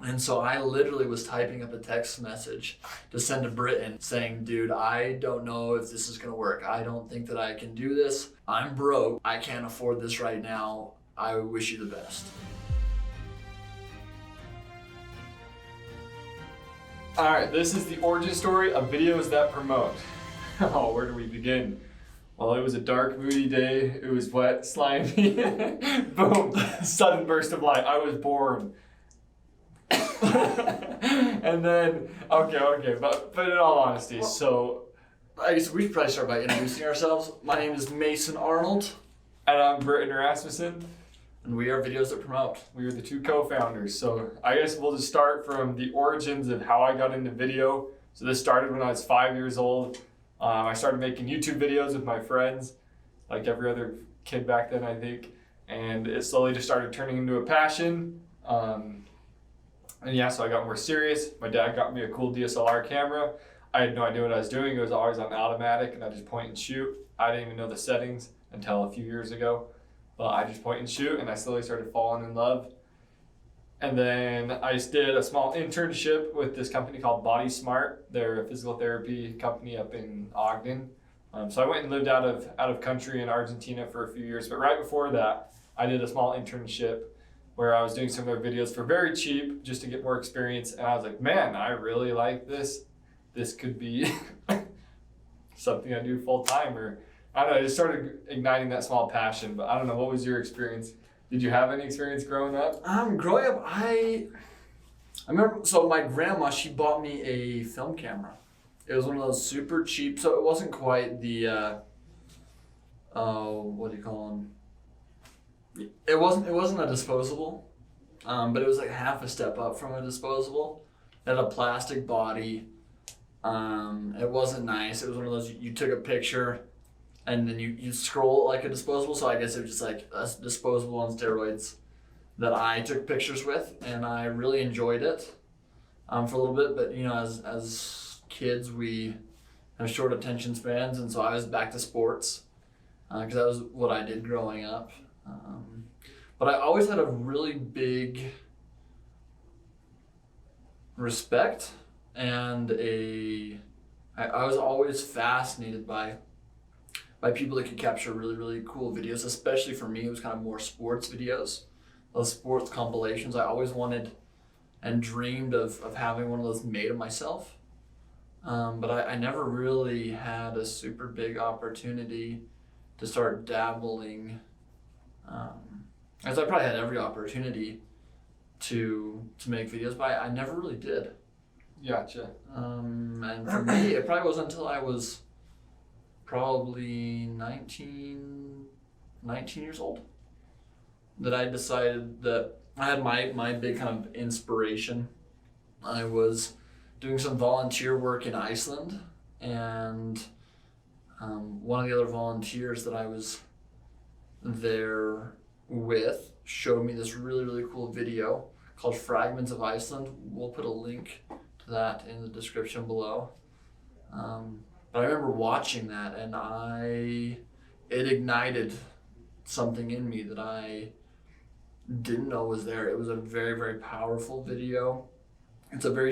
And so I literally was typing up a text message to send to Britton saying, dude, I don't know if this is gonna work. I don't think that I can do this. I'm broke. I can't afford this right now. I wish you the best. All right, this is the origin story of videos that promote. Oh, where do we begin? Well, it was a dark, moody day. It was wet, slimy. Boom, sudden burst of light. I was born. And then, okay, but in all honesty, so I guess we should probably start by introducing ourselves. My name is Mason Arnold. And I'm Britton Rasmussen. And we are Videos That Promote. We are the two co-founders. So I guess we'll just start from the origins of how I got into video. So this started when I was 5 years old. I started making YouTube videos with my friends, like every other kid back then, I think. And it slowly just started turning into a passion. And yeah, so I got more serious. My dad got me a cool DSLR camera. I had no idea what I was doing. It was always on automatic and I just point and shoot. I didn't even know the settings until a few years ago. But I just point and shoot, and I slowly started falling in love. And then I just did a small internship with this company called Body Smart. They're a physical therapy company up in Ogden. So I went and lived out of country in Argentina for a few years. But right before that, I did a small internship where I was doing some of their videos for very cheap just to get more experience. And I was like, man, I really like this. This could be something I do full time, or I don't know, I just started igniting that small passion. But I don't know, what was your experience? Did you have any experience growing up? Growing up, I remember, so my grandma, she bought me a film camera. It was one of those super cheap, so it wasn't quite the, what do you call them? It wasn't a disposable, but it was like half a step up from a disposable. It had a plastic body. It wasn't nice. It was one of those, you took a picture and then you scroll like a disposable. So I guess it was just like a disposable on steroids that I took pictures with, and I really enjoyed it for a little bit. But you know, as kids, we have short attention spans, and so I was back to sports because that was what I did growing up. But I always had a really big respect and I was always fascinated by people that could capture really, really cool videos. Especially for me, it was kind of more sports videos, those sports compilations. I always wanted and dreamed of having one of those made of myself. But I never really had a super big opportunity to start dabbling. As I probably had every opportunity to make videos, but I never really did. Gotcha. And for me, it probably wasn't until I was probably 19 years old that I decided that I had my big kind of inspiration. I was doing some volunteer work in Iceland, and one of the other volunteers that I was there with showed me this really, really cool video called Fragments of Iceland. We'll put a link to that in the description below. But I remember watching that, and it ignited something in me that I didn't know was there. It was a very, very powerful video. It's a very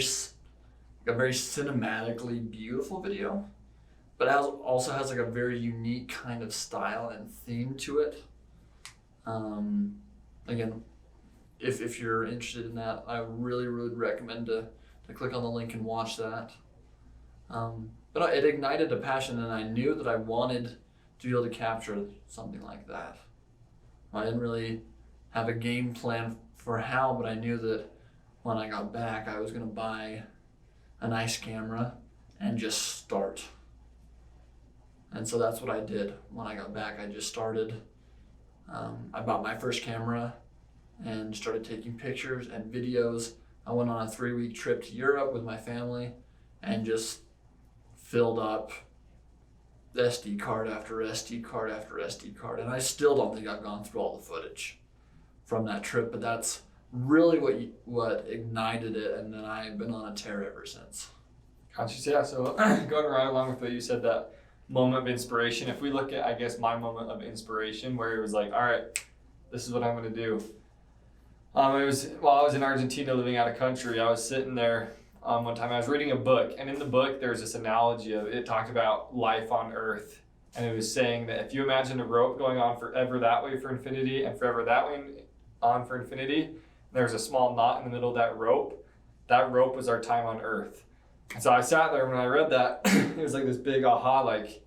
cinematically beautiful video, but it also has like a very unique kind of style and theme to it. Again, if you're interested in that, I really would recommend to click on the link and watch that. But it ignited a passion, and I knew that I wanted to be able to capture something like that. I didn't really have a game plan for how, but I knew that when I got back, I was going to buy a nice camera and just start. And so that's what I did when I got back. I just started. I bought my first camera and started taking pictures and videos. I went on a 3-week trip to Europe with my family and just filled up SD card after SD card after SD card. And I still don't think I've gone through all the footage from that trip, but that's really what ignited it, and then I've been on a tear ever since. Gotcha. Yeah, so going right along with what you said, that moment of inspiration, if we look at, I guess, my moment of inspiration where it was like, all right, this is what I'm going to do. It was while I was in Argentina living out of country. I was sitting there one time. I was reading a book, and in the book there was this analogy of it talked about life on Earth, and it was saying that if you imagine a rope going on forever that way for infinity and forever that way on for infinity, there's a small knot in the middle of that rope. That rope was our time on Earth. And so I sat there when I read that. It was like this big aha, like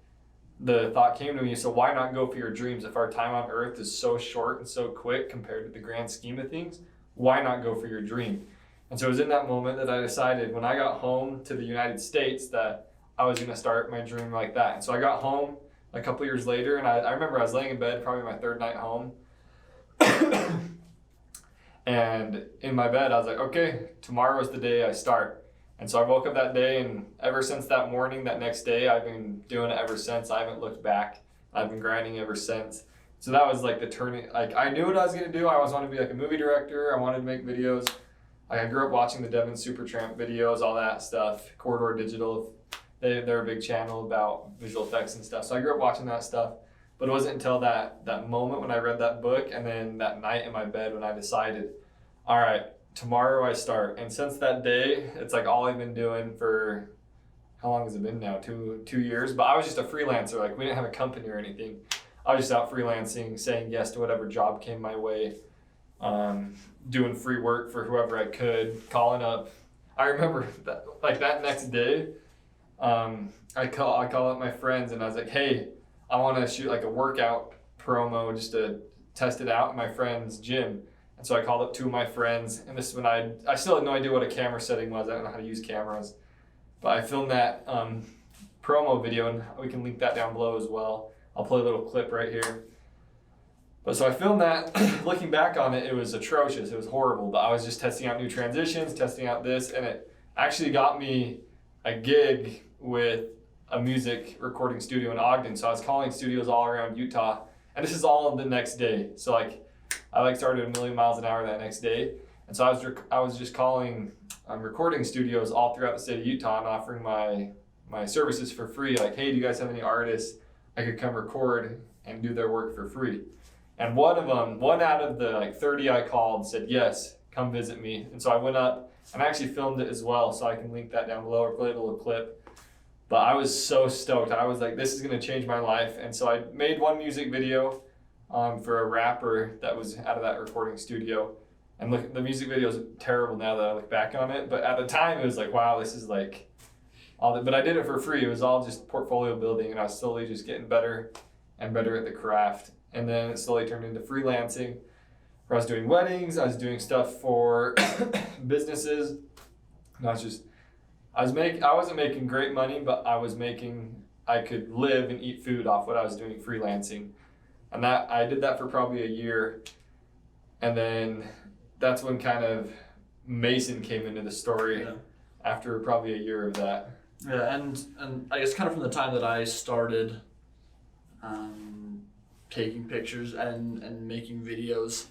the thought came to me, so why not go for your dreams? If our time on Earth is so short and so quick compared to the grand scheme of things, why not go for your dream? And so it was in that moment that I decided when I got home to the United States that I was going to start my dream like that. And so I got home a couple years later, and I remember I was laying in bed, probably my third night home. And in my bed, I was like, okay, tomorrow is the day I start. And so I woke up that day, and ever since that morning, that next day, I've been doing it ever since. I haven't looked back. I've been grinding ever since. So that was like the turning, like I knew what I was going to do. I always wanted to be like a movie director. I wanted to make videos. I grew up watching the Devin Supertramp videos, all that stuff. Corridor Digital, they're a big channel about visual effects and stuff. So I grew up watching that stuff. But it wasn't until that moment when I read that book, and then that night in my bed when I decided, all right, tomorrow I start. And since that day, it's like all I've been doing for, how long has it been now? Two years. But I was just a freelancer. Like we didn't have a company or anything. I was just out freelancing, saying yes to whatever job came my way, doing free work for whoever I could, calling up. I remember that, like that next day, I call up my friends and I was like, hey, I want to shoot like a workout promo just to test it out in my friend's gym. And so I called up two of my friends, and this is when I still had no idea what a camera setting was. I don't know how to use cameras. But I filmed that promo video, and we can link that down below as well. I'll play a little clip right here. But so I filmed that. Looking back on it, it was atrocious. It was horrible. But I was just testing out new transitions, testing out this, and it actually got me a gig with a music recording studio in Ogden. So I was calling studios all around Utah, and this is all the next day. So like I started a million miles an hour that next day, and so I was just calling recording studios all throughout the state of Utah and offering my services for free. Like, hey, do you guys have any artists I could come record and do their work for free? And one out of the like 30 I called said yes, come visit me. And so I went up and I actually filmed it as well, so I can link that down below or play a little clip. But I was so stoked. I was like, this is gonna change my life. And so I made one music video for a rapper that was out of that recording studio. And look, the music video is terrible now that I look back on it. But at the time, it was like, wow, this is like all that. But I did it for free. It was all just portfolio building, and I was slowly just getting better and better at the craft. And then it slowly turned into freelancing, where I was doing weddings. I was doing stuff for businesses. And I wasn't making great money, but I could live and eat food off what I was doing freelancing. And that I did that for probably a year. And then that's when kind of Mason came into the story after probably a year of that. Yeah, and I guess kind of from the time that I started taking pictures and making videos,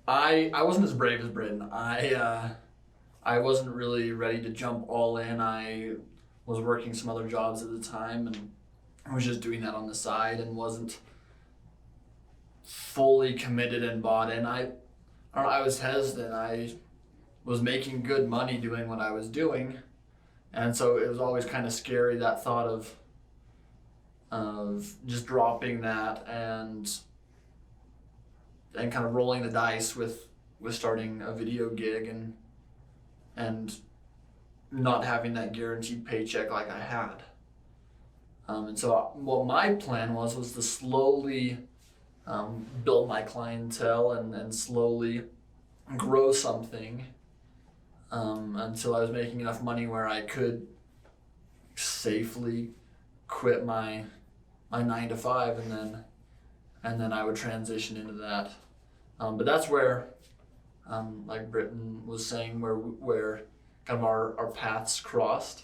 I wasn't as brave as Britton. I wasn't really ready to jump all in. I was working some other jobs at the time, and I was just doing that on the side and wasn't fully committed and bought in. I was hesitant. I was making good money doing what I was doing, and so it was always kind of scary, that thought of just dropping that and kind of rolling the dice with starting a video gig and not having that guaranteed paycheck like I had. And so what my plan was to slowly build my clientele and slowly grow something until I was making enough money where I could safely quit my 9-to-5, and then I would transition into that. But that's where, like Britton was saying, where kind of our paths crossed.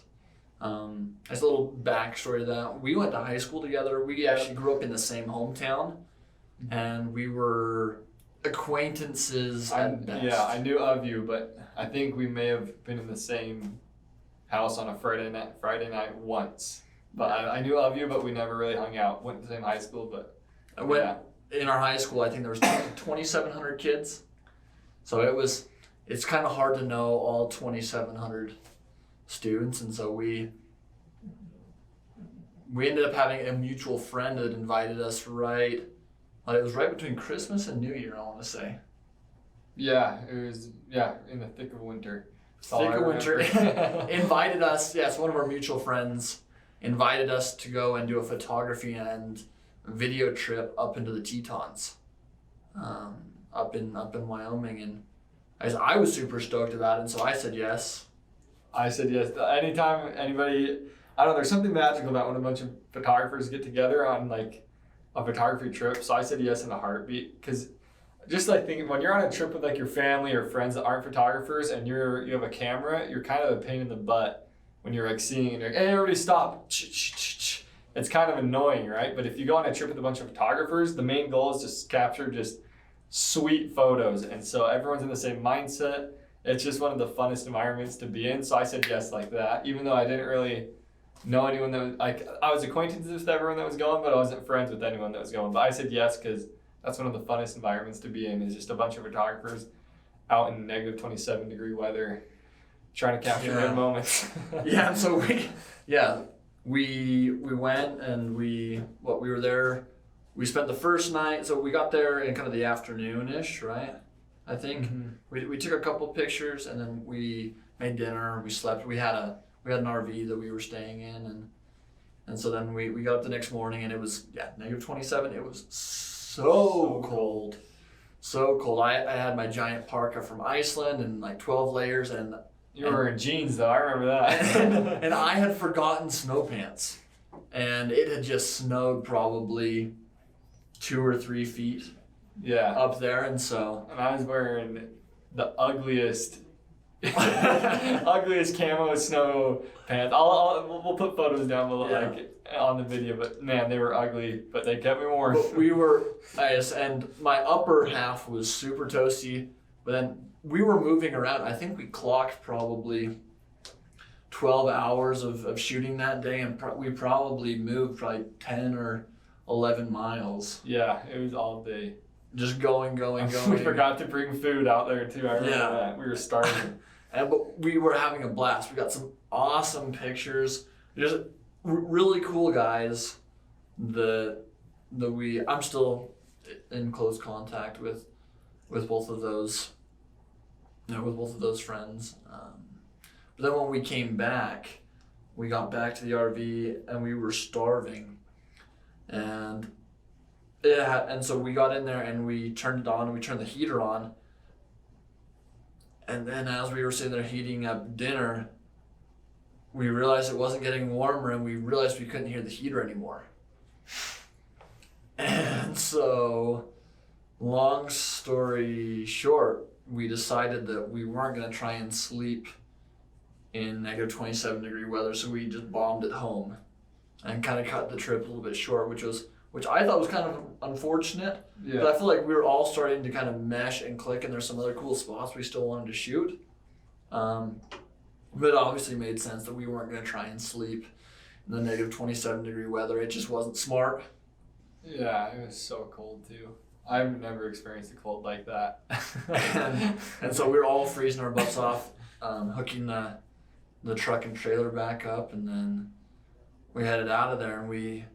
As a little backstory to that, we went to high school together. We actually grew up in the same hometown, and we were acquaintances at best. Yeah, I knew of you, but I think we may have been in the same house on a Friday night once. But I knew of you, but we never really hung out. Went to the same high school, but in our high school, I think there was 2,700 kids. So it's kind of hard to know all 2,700 students, and so we ended up having a mutual friend that invited us it was right between Christmas and New Year, I want to say. Yeah, it was in the thick of winter. Thick of winter. Invited us, yes, one of our mutual friends invited us to go and do a photography and video trip up into the Tetons, up in Wyoming, and I was super stoked about it, and so I said yes. I said yes. Anytime anybody, I don't know, there's something magical about when a bunch of photographers get together on like a photography trip. So I said yes in a heartbeat, because just like thinking when you're on a trip with like your family or friends that aren't photographers and you have a camera, you're kind of a pain in the butt when you're like seeing and you're like, hey, everybody stop. It's kind of annoying, right? But if you go on a trip with a bunch of photographers, the main goal is to capture just sweet photos. And so everyone's in the same mindset. It's just one of the funnest environments to be in. So I said yes like that, even though I didn't really know anyone that was like, I was acquainted with everyone that was going, but I wasn't friends with anyone that was going. But I said yes because that's one of the funnest environments to be in, is just a bunch of photographers out in negative 27 degree weather trying to capture their moments. Yeah, so we went and we were there. We spent the first night, so we got there in kind of the afternoon-ish, right? I think. Mm-hmm. We took a couple pictures and then we made dinner, we slept. We had an RV that we were staying in, and so then we got up the next morning and it was negative 27. It was so cold. So cold. I had my giant parka from Iceland and like 12 layers, and you were wearing jeans though, I remember that. and I had forgotten snow pants, and it had just snowed probably 2 or 3 feet up there, and I was wearing the ugliest camo snow pants. We'll put photos down below like on the video, but man, they were ugly, but they kept me warm. But we were nice, and my upper half was super toasty, but then we were moving around. I think we clocked probably 12 hours of shooting that day, and we probably moved 10 or 11 miles. Yeah, it was all day. Just going. We forgot to bring food out there too. I remember that. We were starving. But we were having a blast. We got some awesome pictures. Just really cool guys. I'm still in close contact with both of those. With both of those friends. But then when we came back, we got back to the RV and we were starving, and so we got in there and we turned it on and we turned the heater on. And then as we were sitting there heating up dinner, we realized it wasn't getting warmer, and we realized we couldn't hear the heater anymore. And so, long story short, we decided that we weren't going to try and sleep in negative 27 degree weather, so we just bombed it home and kind of cut the trip a little bit short, which I thought was kind of unfortunate. Yeah. But I feel like we were all starting to kind of mesh and click, and there's some other cool spots we still wanted to shoot. But it obviously made sense that we weren't going to try and sleep in the negative 27 degree weather. It just wasn't smart. Yeah, it was so cold too. I've never experienced a cold like that. and so we were all freezing our butts off, hooking the truck and trailer back up, and then we headed out of there, and we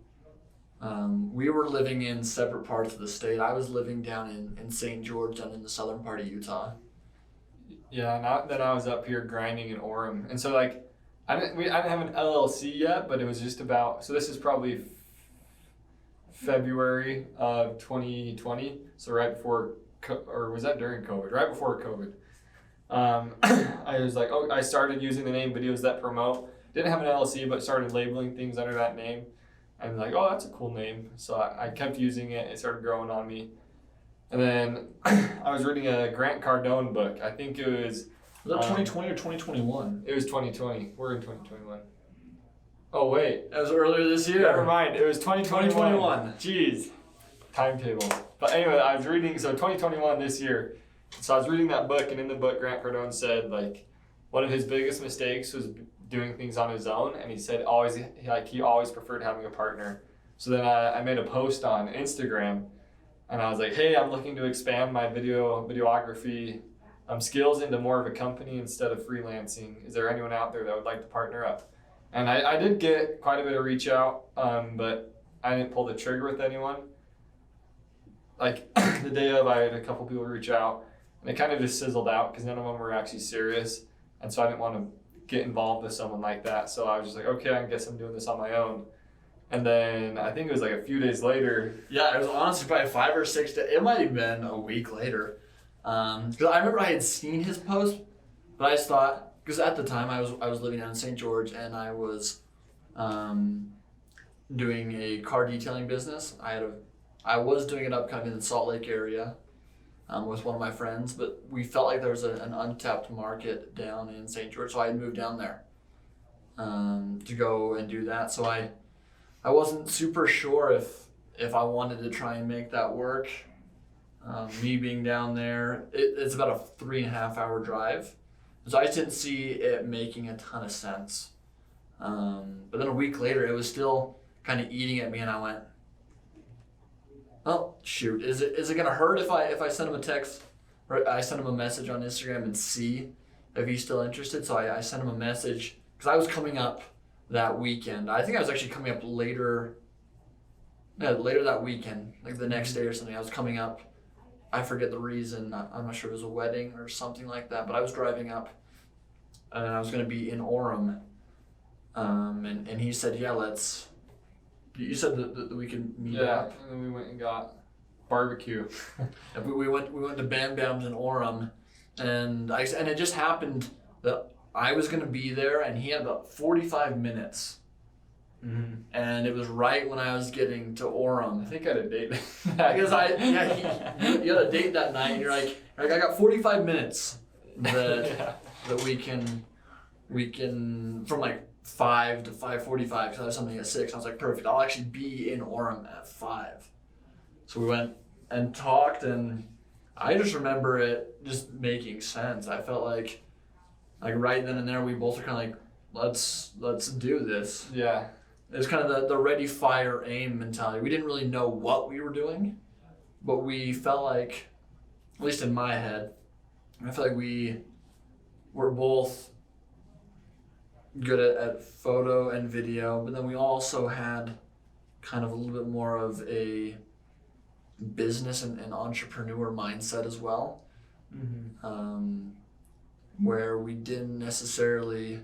were living in separate parts of the state. I was living down in St. George, down in the southern part of Utah. Yeah, and then I was up here grinding in Orem. And so like, I didn't have an LLC yet, but it was just about, so this is probably February of 2020. So right before, or was that during COVID? Right before COVID. I was like, I started using the name Videos That Promote. Didn't have an LLC, but started labeling things under that name. I'm like, that's a cool name. So I kept using it. It started growing on me. And then I was reading a Grant Cardone book. I think it was... Was that 2020 or 2021? It was 2020. We're in 2021. Oh, wait. That was earlier this year. Never mind. It was 2021. Jeez. Timetable. But anyway, I was reading... So 2021 this year. So I was reading that book, and in the book, Grant Cardone said, like, one of his biggest mistakes was doing things on his own, and he said he always preferred having a partner. So then I made a post on Instagram, and I was like, hey, I'm looking to expand my videography skills into more of a company instead of freelancing. Is there anyone out there that would like to partner up? And I did get quite a bit of reach out, but I didn't pull the trigger with anyone. Like the day of, I had a couple people reach out, and it kind of just sizzled out because none of them were actually serious. And so I didn't want to get involved with someone like that. So I was just like, okay, I guess I'm doing this on my own. And then I think it was like a few days later. Yeah, it was honestly probably 5 or 6 days. It might have been a week later. Because I remember I had seen his post, but I just thought, because at the time I was living down in St. George, and I was doing a car detailing business. I was doing it up kind of in the Salt Lake area with one of my friends, but we felt like there was an untapped market down in St. George, so I had moved down there to go and do that. So I wasn't super sure if I wanted to try and make that work. Me being down there, it's about a 3.5 hour drive. So I just didn't see it making a ton of sense. But then a week later, it was still kind of eating at me, and I went, "Oh shoot! Is it gonna hurt if I send him a text or I send him a message on Instagram and see if he's still interested?" So I sent him a message because I was coming up that weekend. I think I was actually coming up later that weekend, like the next day or something. I was coming up. I forget the reason. I'm not sure if it was a wedding or something like that, but I was driving up and I was going to be in Orem. And he said, yeah, you said that we could meet up. And then we went and got barbecue. we went to Bam Bam's in Orem, and it just happened that I was going to be there, and he had about 45 minutes. Mm-hmm. And it was right when I was getting to Orem. I think I had a date. Because you had a date that night, and you're like I got 45 minutes that we can from like 5 to 5:45 because I have something at 6. I was like, perfect. I'll actually be in Orem at 5. So we went and talked, and I just remember it just making sense. I felt like right then and there, we both were kind of like, let's do this. Yeah. It was kind of the ready, fire, aim mentality. We didn't really know what we were doing, but we felt like, at least in my head, I felt like we were both good at photo and video, but then we also had kind of a little bit more of a business and entrepreneur mindset as well, where we didn't necessarily...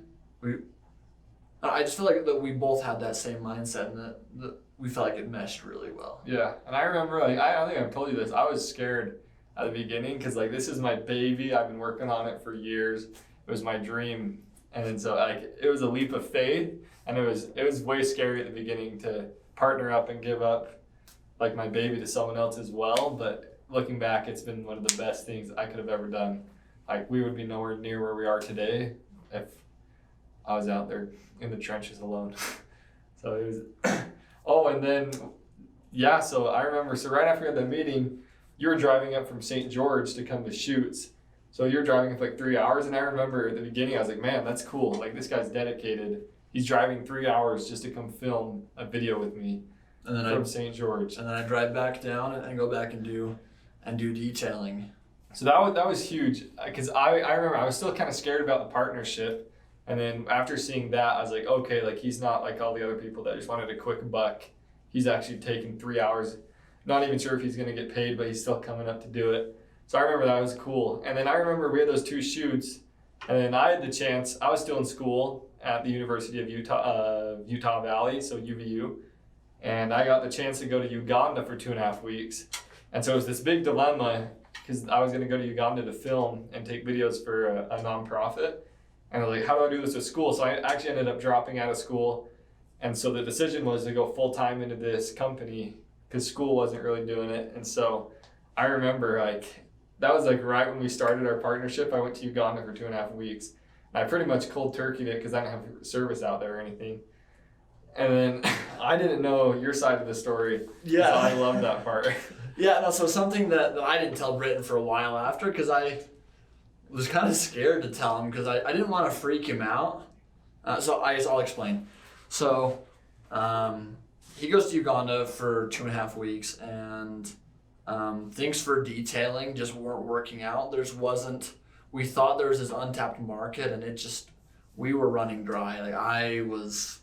I just feel like that we both had that same mindset, and that we felt like it meshed really well. Yeah, and I remember, I don't think I've told you this, I was scared at the beginning because this is my baby. I've been working on it for years. It was my dream, and so it was a leap of faith, and it was way scary at the beginning to partner up and give up my baby to someone else as well. But looking back, it's been one of the best things I could have ever done. We would be nowhere near where we are today if I was out there in the trenches alone. So it was, and then, so I remember, right after we had that meeting, you were driving up from St. George to come to shoots. So you're driving for 3 hours, and I remember at the beginning, I was like, man, that's cool. This guy's dedicated. He's driving 3 hours just to come film a video with me from St. George. And then I drive back down and go back and do detailing. So that was huge, because I remember I was still kind of scared about the partnership. And then after seeing that, I was like, okay, he's not like all the other people that just wanted a quick buck. He's actually taking 3 hours. Not even sure if he's going to get paid, but he's still coming up to do it. So I remember that was cool. And then I remember we had those 2 shoots, and then I had the chance. I was still in school at the University of Utah Valley, so UVU. And I got the chance to go to Uganda for 2.5 weeks. And so it was this big dilemma because I was going to go to Uganda to film and take videos for a nonprofit. And I was like, how do I do this at school? So I actually ended up dropping out of school. And so the decision was to go full time into this company because school wasn't really doing it. And so I remember that was right when we started our partnership. I went to Uganda for 2.5 weeks. And I pretty much cold turkeyed it because I didn't have service out there or anything. And then I didn't know your side of the story. Yeah. So I love that part. Yeah, no, so something that I didn't tell Britton for a while after, because I was kind of scared to tell him because I didn't want to freak him out. So I'll explain. So he goes to Uganda for 2.5 weeks, and things for detailing just weren't working out. There wasn't we thought there was this untapped market, and we were running dry. Like, I was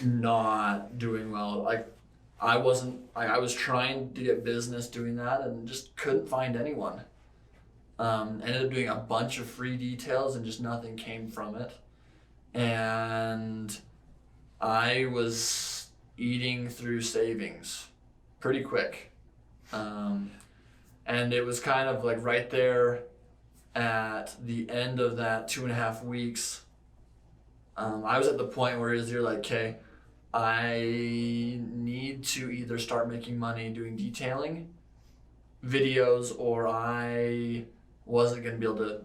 not doing well. Like, I was trying to get business doing that and just couldn't find anyone. Ended up doing a bunch of free details and just nothing came from it. And I was eating through savings pretty quick. And it was kind of like right there at the end of that 2.5 weeks. I was at the point where you're like, okay, I need to either start making money doing detailing videos, or I wasn't going to be able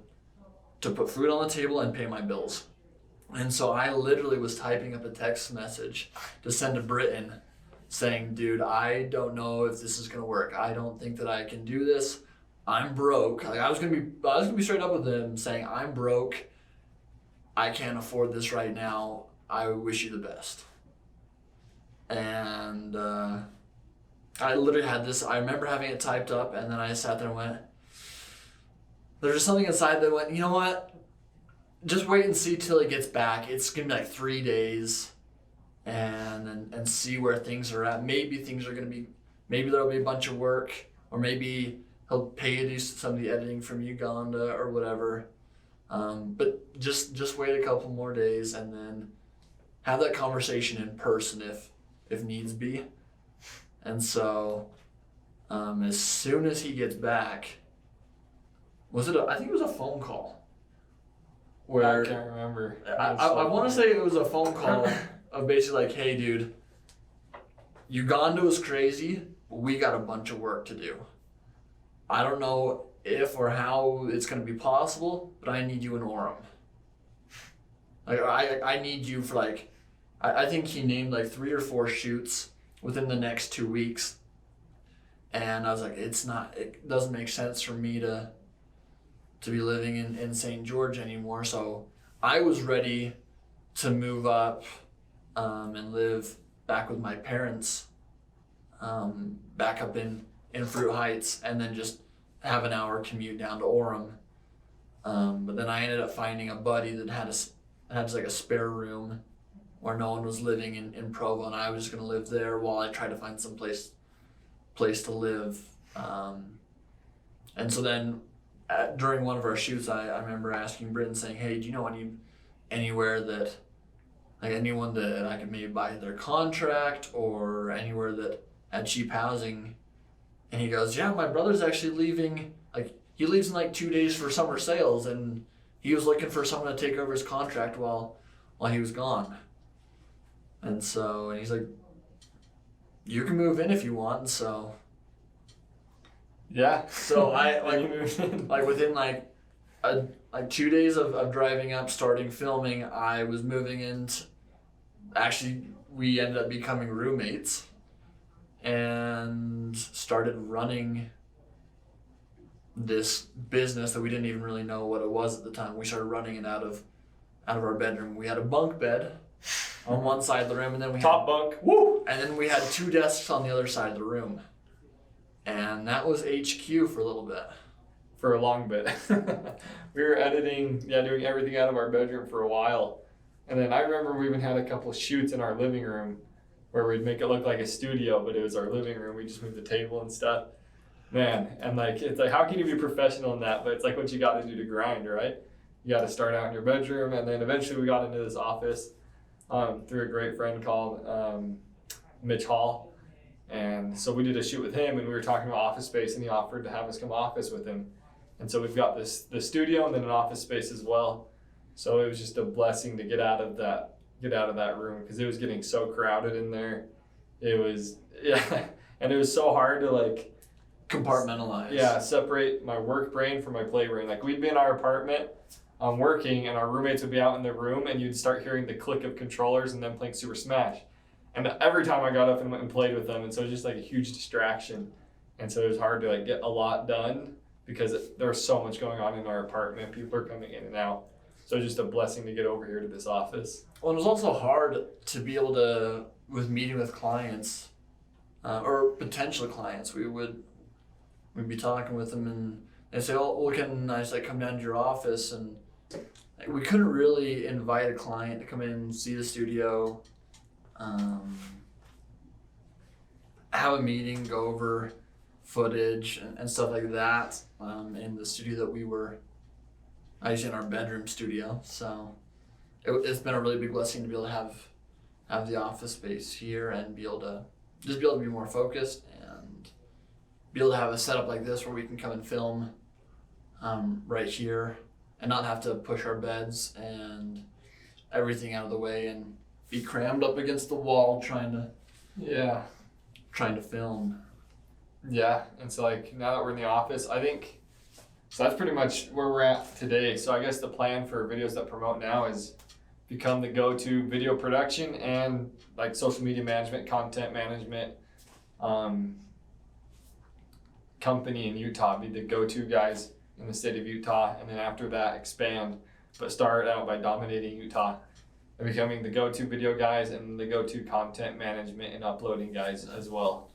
to put food on the table and pay my bills. And so I literally was typing up a text message to send to Britton saying, dude, I don't know if this is going to work. I don't think that I can do this. I'm broke. Like, I was going to be straight up with him saying, I'm broke. I can't afford this right now. I wish you the best. And I literally had this, I remember having it typed up, and then I sat there and went, there's just something inside that went, you know what? Just wait and see till he gets back. It's going to be like 3 days, and see where things are at. Maybe things are going to be, maybe there'll be a bunch of work, or maybe he'll pay you to do some of the editing from Uganda or whatever. But just wait a couple more days and then have that conversation in person if needs be. And so as soon as he gets back, I think it was a phone call. Where I can't remember. I want to say it was a phone call of basically like, hey dude, Uganda was crazy, but we got a bunch of work to do. I don't know if or how it's going to be possible, but I need you in Orem. Like, I need you for like, I think he named like 3 or 4 shoots within the next 2 weeks. And I was like, it doesn't make sense for me to be living in St. George anymore. So I was ready to move up and live back with my parents, back up in Fruit Heights, and then just have an hour commute down to Orem. But then I ended up finding a buddy that had like a spare room where no one was living in Provo, and I was just gonna live there while I tried to find some place to live. And so then during one of our shoots, I remember asking Britton, saying, hey, do you know anywhere that, like anyone that I could maybe buy their contract, or anywhere that had cheap housing? And he goes, yeah, my brother's actually leaving, like he leaves in like 2 days for summer sales, and he was looking for someone to take over his contract while he was gone. And he's like, you can move in if you want. And so yeah. So I like within like 2 days of driving up, starting filming, I was moving into, actually we ended up becoming roommates and started running this business that we didn't even really know what it was at the time. We started running it out of our bedroom. We had a bunk bed on one side of the room, and then we top bunk. Woo! And then we had 2 desks on the other side of the room. And that was HQ for a little bit. For a long bit. We were editing, doing everything out of our bedroom for a while. And then I remember we even had a couple of shoots in our living room where we'd make it look like a studio, but it was our living room. We just moved the table and stuff. Man, and like, it's like, how can you be professional in that? But it's like what you got to do to grind, right? You got to start out in your bedroom, and then eventually we got into this office through a great friend called Mitch Hall. And so we did a shoot with him, and we were talking about office space, and he offered to have us come office with him. And so we've got the studio and then an office space as well. So it was just a blessing to get out of that room, because it was getting so crowded in there. It was, and it was so hard to like compartmentalize. Separate my work brain from my play brain. Like, we'd be in our apartment working, and our roommates would be out in their room, and you'd start hearing the click of controllers and them playing Super Smash. And every time I got up and went and played with them, and so it was just like a huge distraction. And so it was hard to like get a lot done because there was so much going on in our apartment. People are coming in and out. So it was just a blessing to get over here to this office. Well, it was also hard to be able to, with meeting with clients, or potential clients, we'd be talking with them, and they say, "Oh, well, can I just like come down to your office?" And like, we couldn't really invite a client to come in and see the studio, have a meeting, go over footage and stuff like that in the studio that we were actually in our bedroom studio. So it's been a really big blessing to be able to have the office space here and be able to be more focused and be able to have a setup like this where we can come and film right here and not have to push our beds and everything out of the way and be crammed up against the wall trying to film. Yeah, and so like now that we're in the office, I think so that's pretty much where we're at today. So I guess the plan for Videos That Promote now is become the go-to video production and like social media management, content management company in Utah. Be the go-to guys in the state of Utah, and then after that expand, but start out by dominating Utah and becoming the go-to video guys and the go-to content management and uploading guys as well.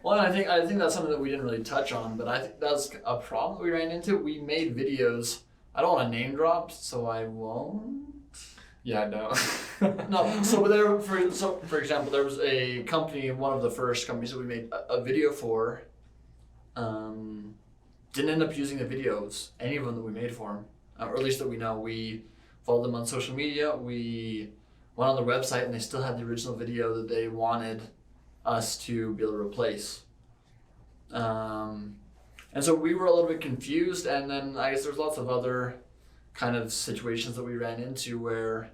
Well, and I think that's something that we didn't really touch on, but I think that's a problem that we ran into. We made videos. I don't want to name drop, so I won't. Yeah, no. No. So for example, there was a company, one of the first companies that we made a video for. Didn't end up using the videos, any of them that we made for them, or at least that we know. We followed them on social media. We went on their website, and they still had the original video that they wanted us to be able to replace. And so we were a little bit confused, and then I guess there's lots of other kind of situations that we ran into where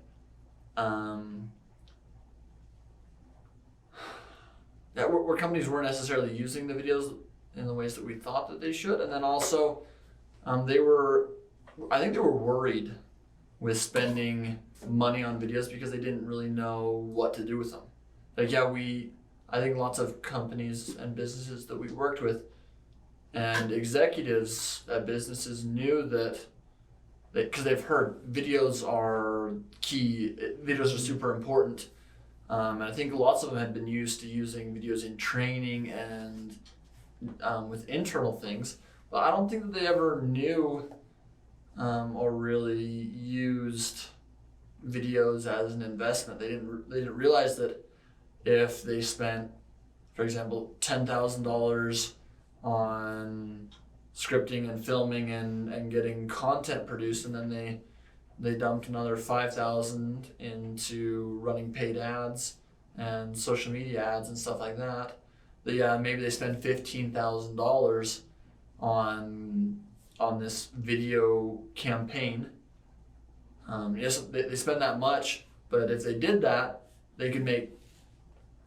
where companies weren't necessarily using the videos in the ways that we thought that they should, and then also I think they were worried with spending money on videos because they didn't really know what to do with them. Like I think lots of companies and businesses that we worked with and executives at businesses knew that because they've heard videos are key, videos are super important. And I think lots of them had been used to using videos in training and with internal things, but I don't think that they ever knew or really used videos as an investment. They didn't realize that if they spent, for example, $10,000 on scripting and filming and getting content produced, and then they dumped another $5,000 into running paid ads and social media ads and stuff like that. Maybe they spend $15,000 on this video campaign. Yes, they spend that much, but if they did that, they could make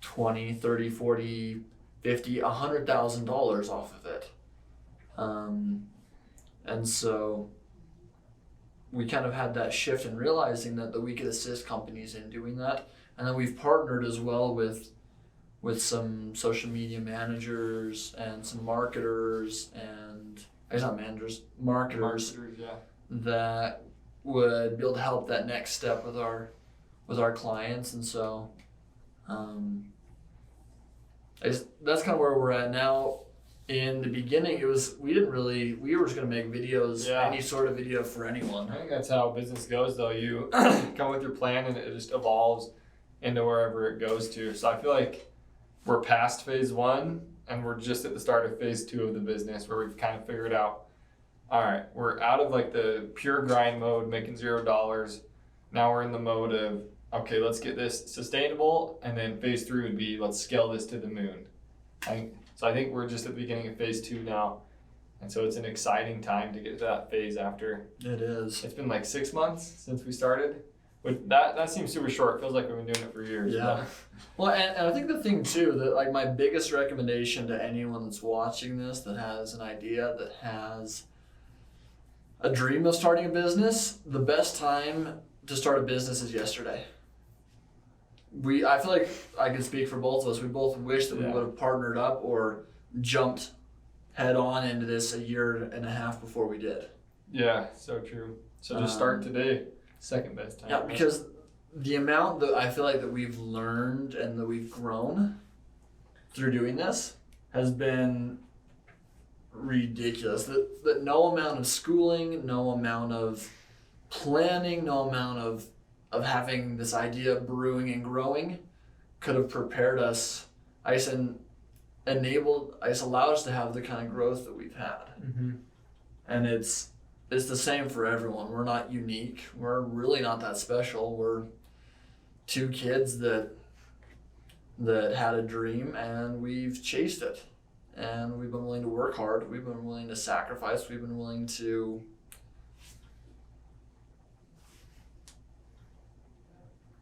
$20, $30, $40, $50, $100,000 off of it. And so we kind of had that shift in realizing that we could assist companies in doing that. And then we've partnered as well with some social media managers and some marketers and, not managers, marketers yeah. that would be able to help that next step with our clients. And so that's kind of where we're at now. In the beginning, we were just going to make videos, any sort of video for anyone. I think that's how business goes, though. You come with your plan and it just evolves into wherever it goes to. So I feel like we're past phase one and we're just at the start of phase two of the business, where we've kind of figured out, all right, we're out of like the pure grind mode, making $0. Now we're in the mode of, okay, let's get this sustainable. And then phase three would be, let's scale this to the moon. So I think we're just at the beginning of phase two now. And so it's an exciting time to get to that phase after. It is. It's been like 6 months since we started. That seems super short. It feels like we've been doing it for years. Yeah. Well, and I think the thing too, that like my biggest recommendation to anyone that's watching this, that has an idea, that has a dream of starting a business, the best time to start a business is yesterday. I feel like I can speak for both of us. We both wish that we would have partnered up or jumped head on into this a year and a half before we did. Yeah, so true. So just start today. Second best time. Yeah, because the amount that I feel like that we've learned and that we've grown through doing this has been ridiculous. That no amount of schooling, no amount of planning, no amount of having this idea brewing and growing could have prepared us. I guess allowed us to have the kind of growth that we've had. And it's the same for everyone. We're not unique. We're really not that special. We're two kids that had a dream and we've chased it. And we've been willing to work hard. We've been willing to sacrifice. We've been willing to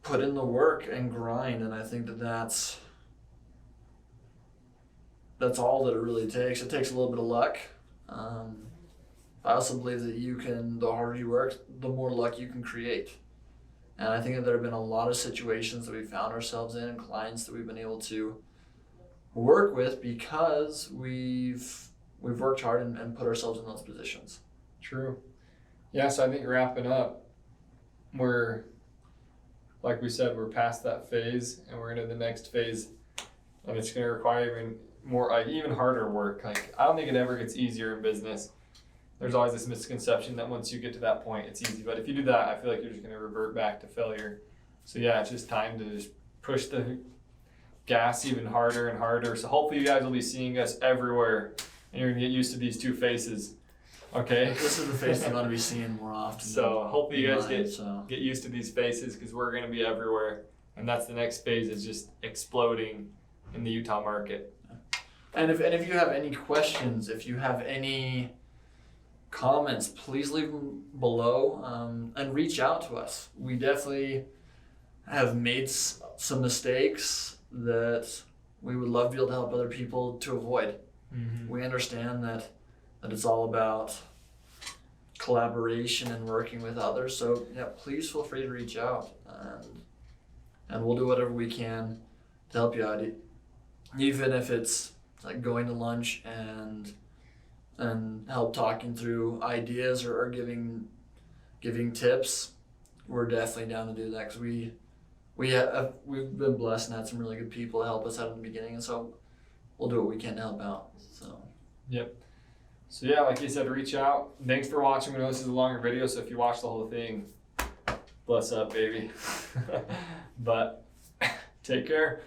put in the work and grind. And I think that's all that it really takes. It takes a little bit of luck. I also believe that the harder you work, the more luck you can create. And I think that there have been a lot of situations that we found ourselves in and clients that we've been able to work with because we've worked hard and put ourselves in those positions. True. Yeah, so I think wrapping up, we're, like we said, we're past that phase and we're into the next phase, and it's going to require even harder work. Like, I don't think it ever gets easier in business. There's always this misconception that once you get to that point, it's easy. But if you do that, I feel like you're just going to revert back to failure. So yeah, it's just time to just push the gas even harder and harder. So hopefully you guys will be seeing us everywhere and you're going to get used to these two faces. Okay? This is the face you want to be seeing more often. So hopefully you guys get used to these faces because we're going to be everywhere. And that's the next phase, is just exploding in the Utah market. And if you have any questions, if you have any comments, please leave them below and reach out to us. We definitely have made some mistakes that we would love to be able to help other people to avoid. We understand that it's all about collaboration and working with others. So yeah, please feel free to reach out and we'll do whatever we can to help you out. Even if it's like going to lunch and help talking through ideas or giving tips, we're definitely down to do that because we've been blessed and had some really good people help us out in the beginning, and so we'll do what we can to help out. So yep. So yeah, like you said, reach out. Thanks for watching. We know this is a longer video, so if you watch the whole thing, bless up, baby. But take care.